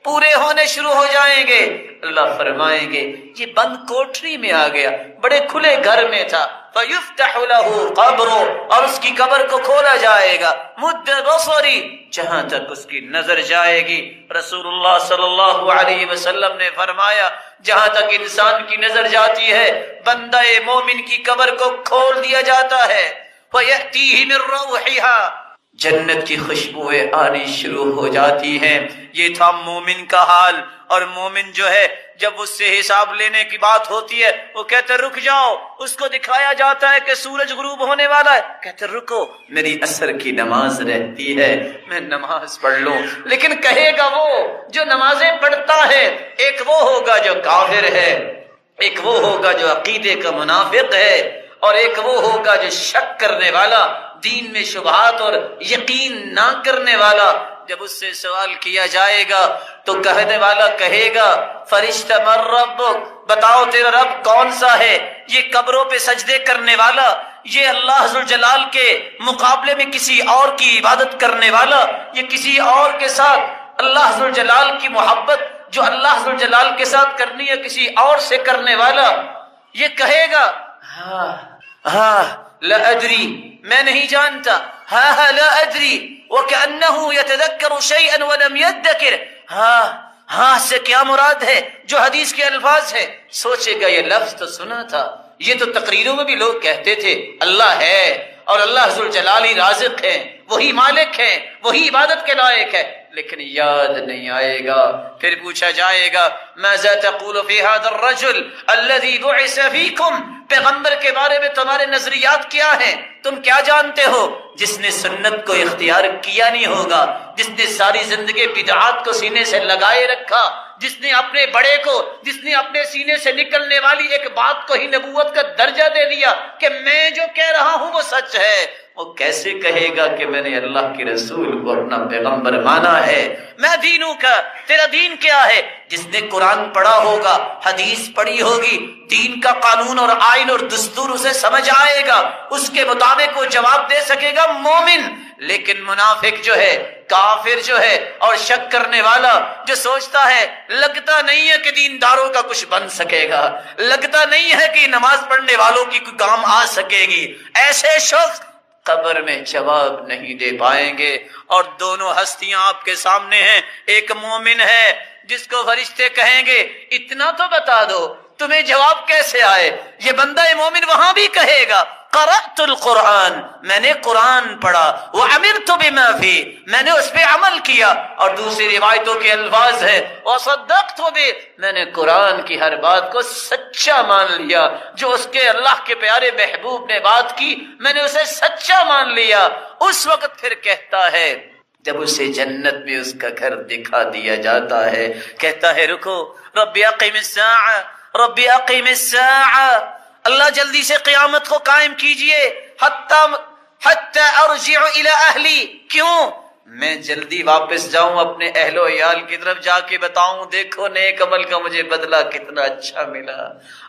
پورے ہونے شروع ہو جائیں گے. اللہ فرمائیں گے یہ بند کوٹری میں آ گیا، بڑے کھلے گھر میں تھا. فَيُفْتَحُ لَهُ قَبْرُ، اور اس کی قبر کو کھولا جائے گا. مد بصری، جہاں تک اس کی نظر جائے گی. رسول اللہ صلی اللہ علیہ وسلم نے فرمایا جہاں تک انسان کی نظر جاتی ہے بندہ مومن کی قبر کو کھول دیا جاتا ہے. وَيَأْتِيهِ مِن رَّوْحِهَا، جنت کی خوشبوئیں آنی شروع ہو جاتی ہیں. یہ تھا مومن کا حال. اور مومن جو ہے جب اس سے حساب لینے کی بات ہوتی ہے وہ کہتے رک جاؤ. اس کو دکھایا جاتا ہے کہ سورج غروب ہونے والا ہے، کہتے رکو میری عصر کی نماز رہتی ہے، میں نماز پڑھ لوں. لیکن کہے گا وہ جو نمازیں پڑھتا ہے، ایک وہ ہوگا جو کافر ہے، ایک وہ ہوگا جو عقیدے کا منافق ہے، اور ایک وہ ہوگا جو شک کرنے والا، دین میں شبہات اور یقین نہ کرنے والا. جب اس سے سوال کیا جائے گا تو کہنے والا کہے گا فرشتہ من ربک، بتاؤ تیرا رب کون سا ہے؟ یہ قبروں پہ سجدے کرنے والا، یہ اللہ ذوالجلال کے مقابلے میں کسی اور کی عبادت کرنے والا، یہ کسی اور کے ساتھ اللہ ذوالجلال کی محبت جو اللہ ذوالجلال کے ساتھ کرنی ہے کسی اور سے کرنے والا. یہ کہے گا ہاں لا ادری، میں نہیں جانتا. ہاں لا ادری، وَكَأَنَّهُ يَتَذَكَّرُ شَيْئًا وَلَمْ يَدَّكِرْ. ہاں سے کیا مراد ہے؟ جو حدیث کے الفاظ ہے. سوچے گا یہ لفظ تو سنا تھا، یہ تو تقریروں میں بھی لوگ کہتے تھے اللہ ہے اور اللہ ذوالجلال ہی رازق ہے، وہی مالک ہے، وہی عبادت کے لائق ہے، لیکن یاد نہیں آئے گا. پھر پوچھا جائے گا ماذا تقول فی هذا الرجل الذي بعث فیکم، پیغمبر کے بارے میں تمہارے نظریات کیا ہیں؟ تم کیا جانتے ہو؟ جس نے سنت کو اختیار کیا نہیں ہوگا، جس نے ساری زندگی بدعات کو سینے سے لگائے رکھا، جس نے اپنے بڑے کو، جس نے اپنے سینے سے نکلنے والی ایک بات کو ہی نبوت کا درجہ دے دیا کہ میں جو کہہ رہا ہوں وہ سچ ہے، وہ کیسے کہے گا کہ میں نے اللہ کے رسول کو اپنا پیغمبر مانا ہے؟ میں دینوں کا، تیرا دین کیا ہے؟ جس نے قرآن پڑھا ہوگا، حدیث پڑھی ہوگی، دین کا قانون اور آئین اور دستور اسے سمجھ آئے گا، اس کے مطابق وہ جواب دے سکے گا مومن. لیکن منافق جو ہے، کافر جو ہے اور شک کرنے والا جو سوچتا ہے لگتا نہیں ہے کہ دینداروں کا کچھ بن سکے گا، لگتا نہیں ہے کہ نماز پڑھنے والوں کی کوئی کام آ سکے گی، ایسے شخص قبر میں جواب نہیں دے پائیں گے. اور دونوں ہستیاں آپ کے سامنے ہیں. ایک مومن ہے جس کو فرشتے کہیں گے اتنا تو بتا دو، تمہیں جواب کیسے آئے؟ یہ بندہ مومن وہاں بھی کہے گا قرأت القرآن، میں نے قرآن پڑھا، وعملت بما فی، میں نے اس پہ عمل کیا. اور دوسری روایتوں کے الفاظ ہے وصدقت بہ، میں نے قرآن کی ہر بات کو سچا مان لیا، جو اس کے اللہ کے پیارے محبوب نے بات کی میں نے اسے سچا مان لیا. اس وقت پھر کہتا ہے جب اسے جنت میں اس کا گھر دکھا دیا جاتا ہے، کہتا ہے رکو رب اقم الساعہ، رب اقم الساعہ، اللہ جلدی سے قیامت کو قائم کیجئے، حتی ارجع الی اہلی، کیوں؟ میں جلدی واپس جاؤں اپنے اہل و عیال کی طرف، جا کے بتاؤں دیکھو نیک عمل کا مجھے بدلہ کتنا اچھا ملا۔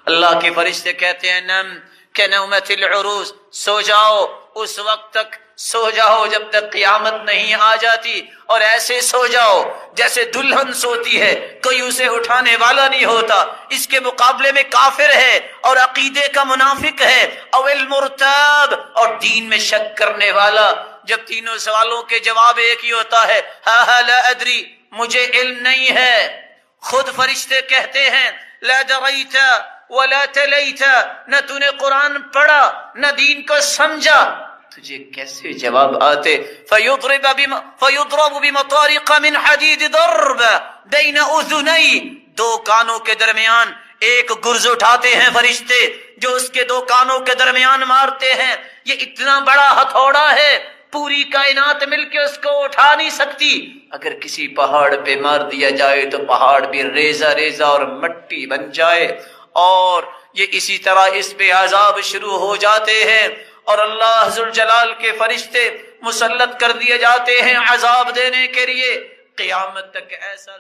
اللہ کے فرشتے کہتے ہیں نم کنومت العروس، سو جاؤ، اس وقت تک سو جاؤ جب تک قیامت نہیں آ جاتی، اور ایسے سو جاؤ جیسے دلہن سوتی ہے، کوئی اسے اٹھانے والا نہیں ہوتا۔ اس کے مقابلے میں کافر ہے اور عقیدے کا منافق ہے، او المرتاب، اور دین میں شک کرنے والا۔ جب تینوں سوالوں کے جواب ایک ہی ہوتا ہے، ہاں لا ادری، مجھے علم نہیں ہے۔ خود فرشتے کہتے ہیں لا دریت ولا تلیت، نہ تو نے قرآن پڑھا نہ دین کو سمجھا، تجھے کیسے جواب آتے؟ فَيُضْرَبُ بِمَطَارِقَ مِنْ حَدِيدِ ضَرْبَ بَيْنَ اُذُنَيْ، دو کانوں کے درمیان ایک گرز اٹھاتے ہیں فرشتے جو اس کے دو کانوں کے درمیان مارتے ہیں۔ یہ اتنا بڑا ہتھوڑا ہے، پوری کائنات مل کے اس کو اٹھا نہیں سکتی۔ اگر کسی پہاڑ پہ مار دیا جائے تو پہاڑ بھی ریزہ ریزہ اور مٹی بن جائے، اور یہ اسی طرح اس پہ عذاب شروع ہو جاتے ہیں، اور اللہ ذوالجلال کے فرشتے مسلط کر دیے جاتے ہیں عذاب دینے کے لیے۔ قیامت تک ایسا